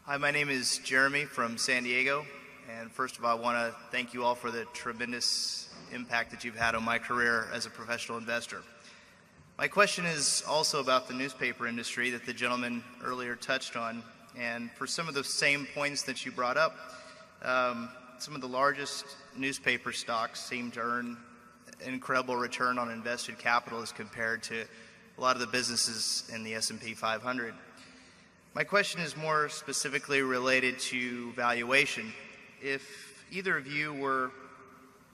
Hi, my name is Jeremy from San Diego, and first of all, I want to thank you all for the tremendous impact that you've had on my career as a professional investor. My question is also about the newspaper industry that the gentleman earlier touched on, and for some of the same points that you brought up, some of the largest newspaper stocks seem to earn an incredible return on invested capital as compared to a lot of the businesses in the S&P 500. My question is more specifically related to valuation. If either of you were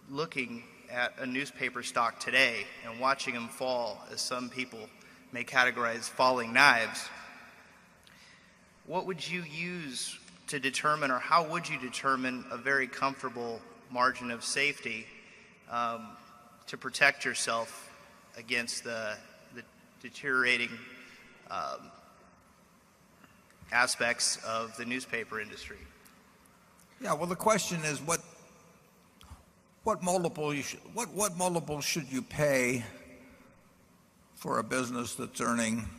looking at a newspaper stock today and watching them fall, as some people may categorize falling knives, what would you use to determine, or how would you determine a very comfortable margin of safety to protect yourself against the deteriorating aspects of the newspaper industry? Yeah, well, the question is what multiple should you pay for a business that's earning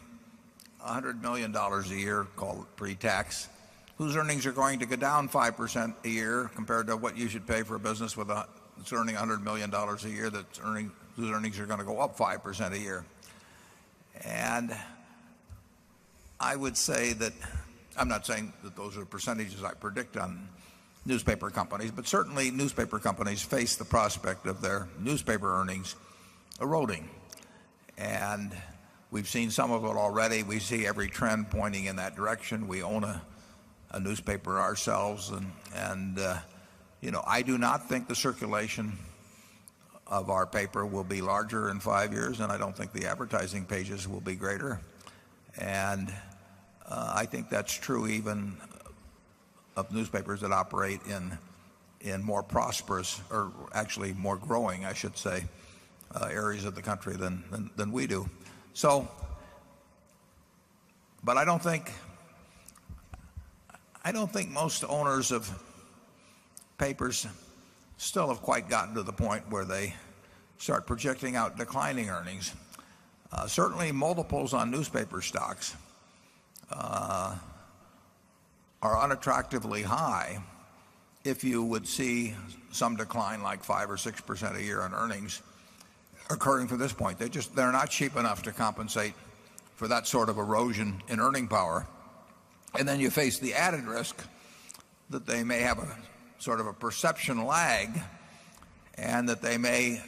$100 million a year, call it pre-tax, whose earnings are going to go down 5% a year compared to what you should pay for a business that's earning $100 million a year whose earnings are going to go up 5% a year. And I would say that, I'm not saying that those are percentages I predict on newspaper companies, but certainly newspaper companies face the prospect of their newspaper earnings eroding. And we've seen some of it already. We see every trend pointing in that direction. We own a newspaper ourselves, and I do not think the circulation of our paper will be larger in 5 years, and I don't think the advertising pages will be greater. And I think that's true even of newspapers that operate in more prosperous, or actually more growing, I should say, areas of the country than we do. So, but I don't think most owners of papers still have quite gotten to the point where they start projecting out declining earnings. Certainly multiples on newspaper stocks are unattractively high if you would see some decline like 5 or 6% a year in earnings occurring from this point. They're not cheap enough to compensate for that sort of erosion in earning power. And then you face the added risk that they may have a sort of a perception lag, and that they may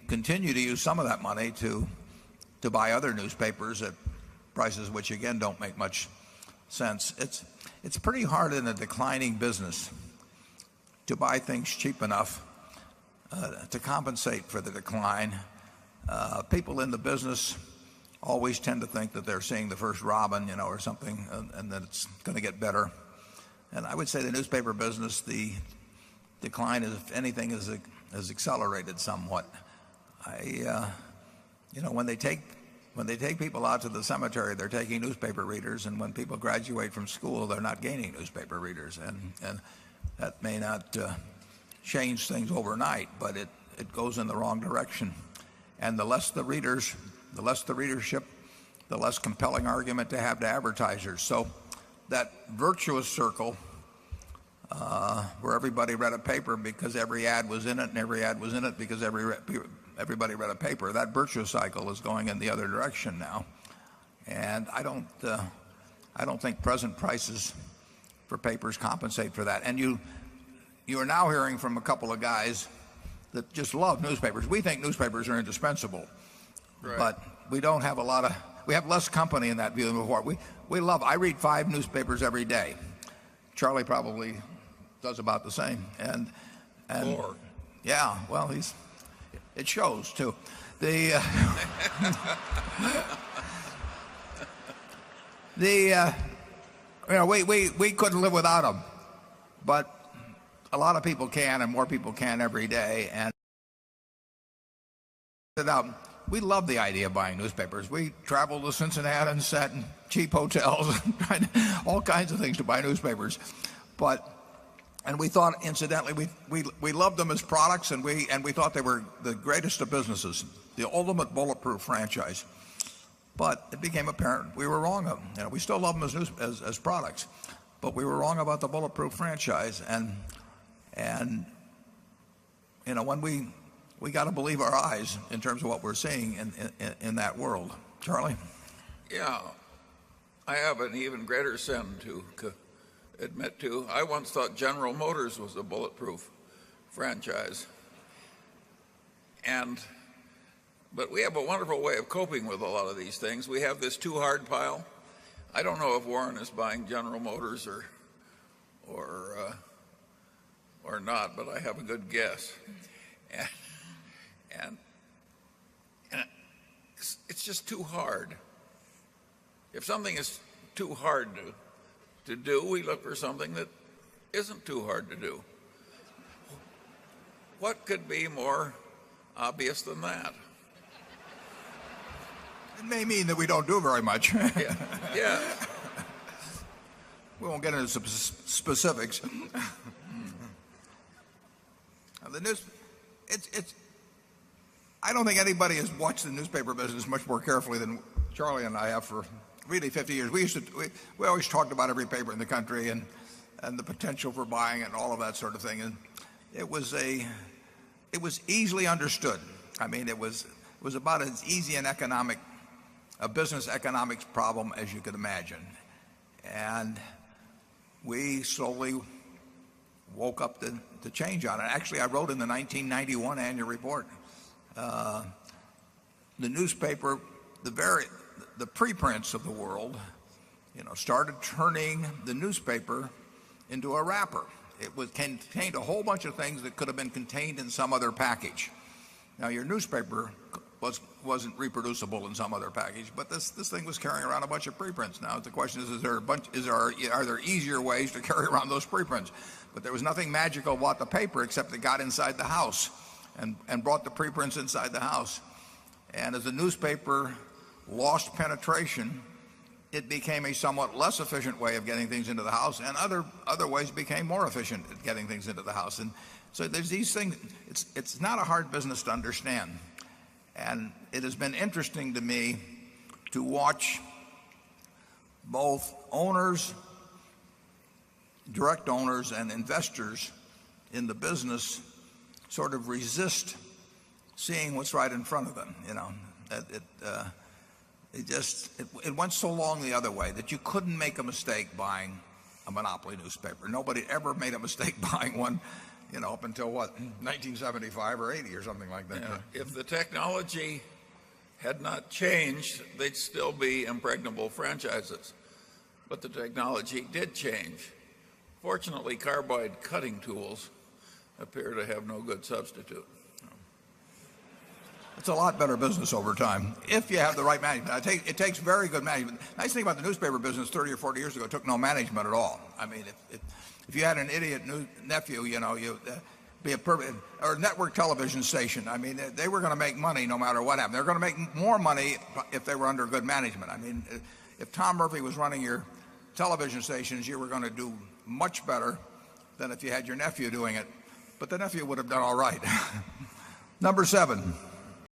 continue to use some of that money to buy other newspapers at prices which again don't make much sense. It's pretty hard in a declining business to buy things cheap enough to compensate for the decline. People in the business always tend to think that they're seeing the first robin, or something, and that it's going to get better. And I would say the newspaper business, the decline, if anything, has accelerated somewhat. When they take people out to the cemetery, they're taking newspaper readers, and when people graduate from school, they're not gaining newspaper readers, and that may not change things overnight, but it goes in the wrong direction. And the less the readership, the less compelling argument to have to advertisers. So that virtuous circle where everybody read a paper because every ad was in it, and every ad was in it because everybody read a paper, that virtuous cycle is going in the other direction now. And I don't think present prices for papers compensate for that. And you are now hearing from a couple of guys that just love newspapers. We think newspapers are indispensable, right, but we don't have we have less company in that view than before. I read 5 newspapers every day. Charlie probably does about the same. And more. Yeah, well, it shows too. We couldn't live without them, but a lot of people can, and more people can every day. And we love the idea of buying newspapers. We traveled to Cincinnati and sat in cheap hotels and tried all kinds of things to buy newspapers. And we thought, incidentally, we loved them as products, and we thought they were the greatest of businesses, the ultimate bulletproof franchise. But it became apparent we were wrong. We still love them as products. but we were wrong about the bulletproof franchise. And when we got to believe our eyes in terms of what we're seeing in that world. Charlie? Yeah, I have an even greater sin to admit to. I once thought General Motors was a bulletproof franchise. But we have a wonderful way of coping with a lot of these things. We have this too hard pile. I don't know if Warren is buying General Motors or not, but I have a good guess. And it's just too hard. If something is too hard to do, we look for something that isn't too hard to do. What could be more obvious than that? It may mean that we don't do very much. Yeah. We won't get into specifics. I don't think anybody has watched the newspaper business much more carefully than Charlie and I have for really 50 years. We always talked about every paper in the country and the potential for buying it and all of that sort of thing. And it was easily understood. I mean, it was about as easy a business economics problem as you could imagine. And we slowly woke up to change on it. Actually, I wrote in the 1991 annual report, the newspaper, the preprints of the world, started turning the newspaper into a wrapper. It contained a whole bunch of things that could have been contained in some other package. Now, your newspaper wasn't reproducible in some other package, but this thing was carrying around a bunch of preprints. Now, the question are there easier ways to carry around those preprints? But there was nothing magical about the paper except it got inside the house and brought the preprints inside the house. And as the newspaper lost penetration, it became a somewhat less efficient way of getting things into the house, and other ways became more efficient at getting things into the house. And so there's these things. It's not a hard business to understand. And it has been interesting to me to watch both owners, direct owners, and investors in the business sort of resist seeing what's right in front of them. It went so long the other way that you couldn't make a mistake buying a monopoly newspaper. Nobody ever made a mistake buying one, up until 1975 or 80 or something like that. Yeah. If the technology had not changed, they'd still be impregnable franchises. But the technology did change. Fortunately, carbide cutting tools appear to have no good substitute. It's a lot better business over time if you have the right management. It takes very good management. Nice thing about the newspaper business 30 or 40 years ago, it took no management at all. I mean, if you had an idiot nephew, you'd be a perfect, or a network television station. I mean, they were going to make money no matter what happened. They're going to make more money if they were under good management. I mean, if Tom Murphy was running your television stations, you were going to do much better than if you had your nephew doing it. But the nephew would have done all right. Number 7.